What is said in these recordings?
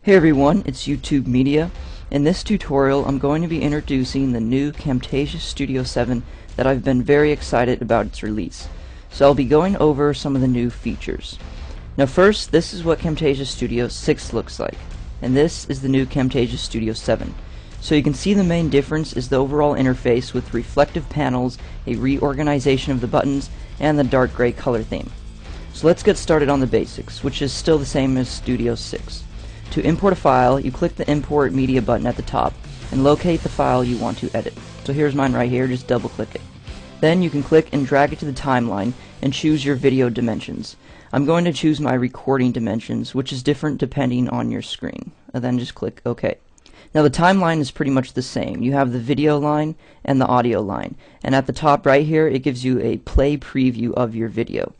Hey everyone, it's YouTube Media. In this tutorial I'm going to be introducing the new Camtasia Studio 7 that I've been very excited about its release. So I'll be going over some of the new features. Now first, this is what Camtasia Studio 6 looks like, and this is the new Camtasia Studio 7. So you can see the main difference is the overall interface with reflective panels, a reorganization of the buttons, and the dark gray color theme. So let's get started on the basics, which is still the same as Studio 6. To import a file, you click the Import Media button at the top and locate the file you want to edit. So here's mine right here, just double click it. Then you can click and drag it to the timeline and choose your video dimensions. I'm going to choose my recording dimensions, which is different depending on your screen. And then just click OK. Now the timeline is pretty much the same. You have the video line and the audio line, and at the top right here it gives you a play preview of your video.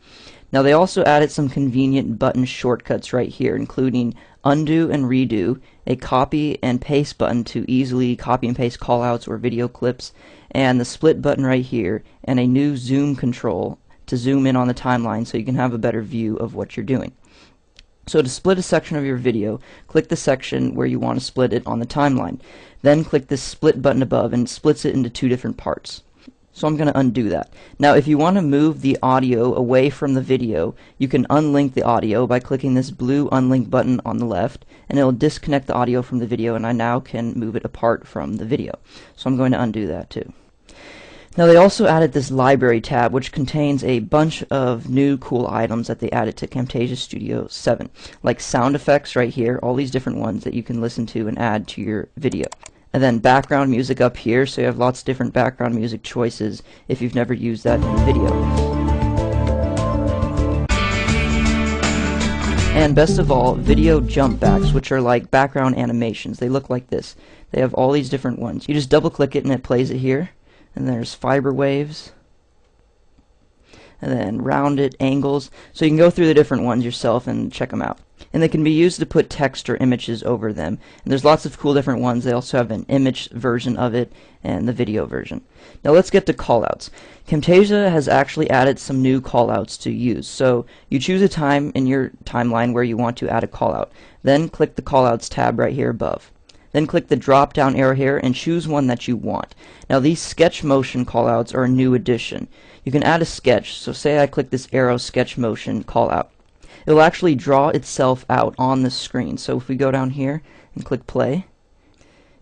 Now they also added some convenient button shortcuts right here, including undo and redo, a copy and paste button to easily copy and paste callouts or video clips, and the split button right here, and a new zoom control to zoom in on the timeline so you can have a better view of what you're doing. So to split a section of your video, click the section where you want to split it on the timeline. Then click this split button above and it splits it into two different parts. So I'm going to undo that. Now if you want to move the audio away from the video, you can unlink the audio by clicking this blue unlink button on the left, and it will disconnect the audio from the video, and I now can move it apart from the video. So I'm going to undo that too. Now they also added this library tab, which contains a bunch of new cool items that they added to Camtasia Studio 7, like sound effects right here, all these different ones that you can listen to and add to your video. And then background music up here, so you have lots of different background music choices if you've never used that in a video. And best of all, video jump backs, which are like background animations. They look like this. They have all these different ones. You just double click it and it plays it here. And there's fiber waves, and then rounded angles, so you can go through the different ones yourself and check them out. And they can be used to put text or images over them, and there's lots of cool different ones. They also have an image version of it and the video version. Now let's get to callouts. Camtasia has actually added some new callouts to use, so you choose a time in your timeline where you want to add a callout. Then click the callouts tab right here above. Then click the drop down arrow here and choose one that you want. Now these sketch motion callouts are a new addition. You can add a sketch, so say I click this arrow sketch motion callout. It will actually draw itself out on the screen. So if we go down here and click play,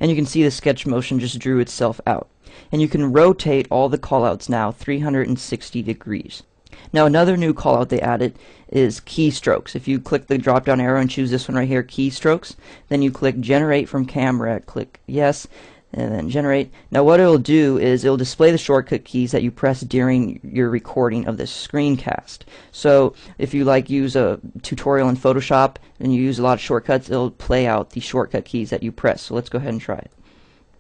and you can see the sketch motion just drew itself out. And you can rotate all the callouts now 360 degrees. Now another new callout they added is keystrokes. If you click the drop down arrow and choose this one right here, keystrokes, then you click generate from camera, click yes, and then generate. Now what it will do is it will display the shortcut keys that you press during your recording of this screencast. So if you use a tutorial in Photoshop and you use a lot of shortcuts, it will play out the shortcut keys that you press. So let's go ahead and try it.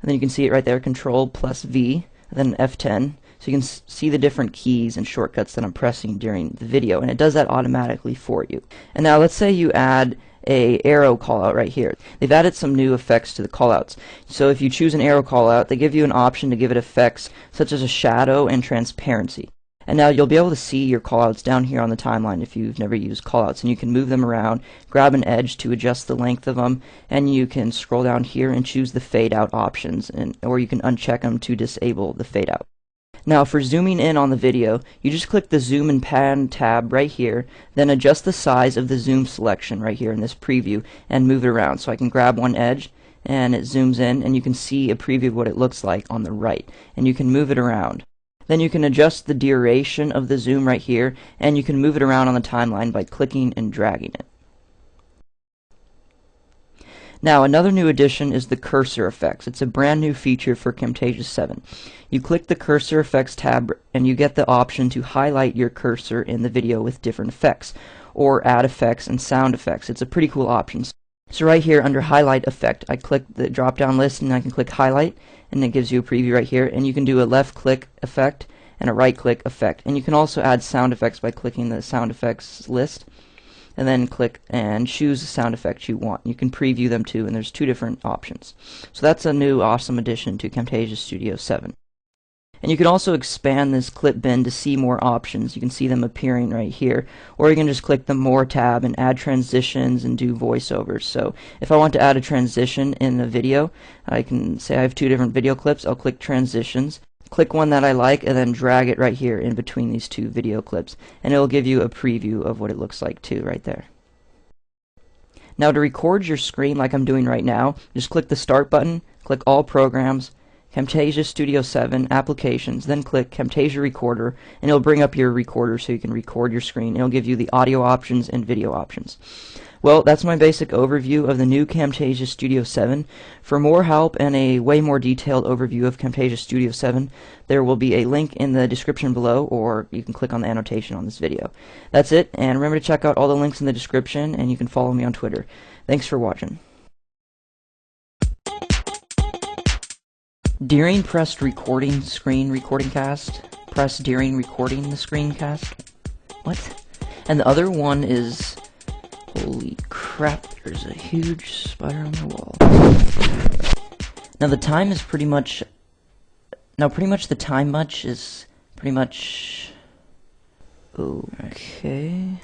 And then you can see it right there, Control plus V, and then F10. So you can see the different keys and shortcuts that I'm pressing during the video, and it does that automatically for you. And now let's say you add a arrow callout right here. They've added some new effects to the callouts. So if you choose an arrow callout, they give you an option to give it effects such as a shadow and transparency. And now you'll be able to see your callouts down here on the timeline if you've never used callouts, and you can move them around, grab an edge to adjust the length of them, and you can scroll down here and choose the fade out options, or you can uncheck them to disable the fade out. Now for zooming in on the video, you just click the zoom and pan tab right here, then adjust the size of the zoom selection right here in this preview and move it around. So I can grab one edge and it zooms in, and you can see a preview of what it looks like on the right, and you can move it around. Then you can adjust the duration of the zoom right here, and you can move it around on the timeline by clicking and dragging it. Now another new addition is the cursor effects. It's a brand new feature for Camtasia 7. You click the cursor effects tab and you get the option to highlight your cursor in the video with different effects, or add effects and sound effects. It's a pretty cool option. So right here under highlight effect, I click the drop down list and I can click highlight, and it gives you a preview right here, and you can do a left click effect and a right click effect. And you can also add sound effects by clicking the sound effects list, and then click and choose the sound effects you want. You can preview them too, and there's two different options. So that's a new awesome addition to Camtasia Studio 7. And you can also expand this clip bin to see more options. You can see them appearing right here. Or you can just click the More tab and add transitions and do voiceovers. So if I want to add a transition in a video, I can say I have 2 different video clips. I'll click Transitions, click one that I like, and then drag it right here in between these 2 video clips. And it'll give you a preview of what it looks like too right there. Now to record your screen like I'm doing right now, just click the Start button, click All Programs, Camtasia Studio 7, Applications, then click Camtasia Recorder, and it'll bring up your recorder so you can record your screen. It'll give you the audio options and video options. Well, that's my basic overview of the new Camtasia Studio 7. For more help and a way more detailed overview of Camtasia Studio 7, there will be a link in the description below, or you can click on the annotation on this video. That's it, and remember to check out all the links in the description, and you can follow me on Twitter. Thanks for watching. During pressed recording screen recording cast. Press during recording the screencast. What? And the other one is... Holy crap, there's a huge spider on the wall. Now the time is pretty much... the time much is pretty much... Okay...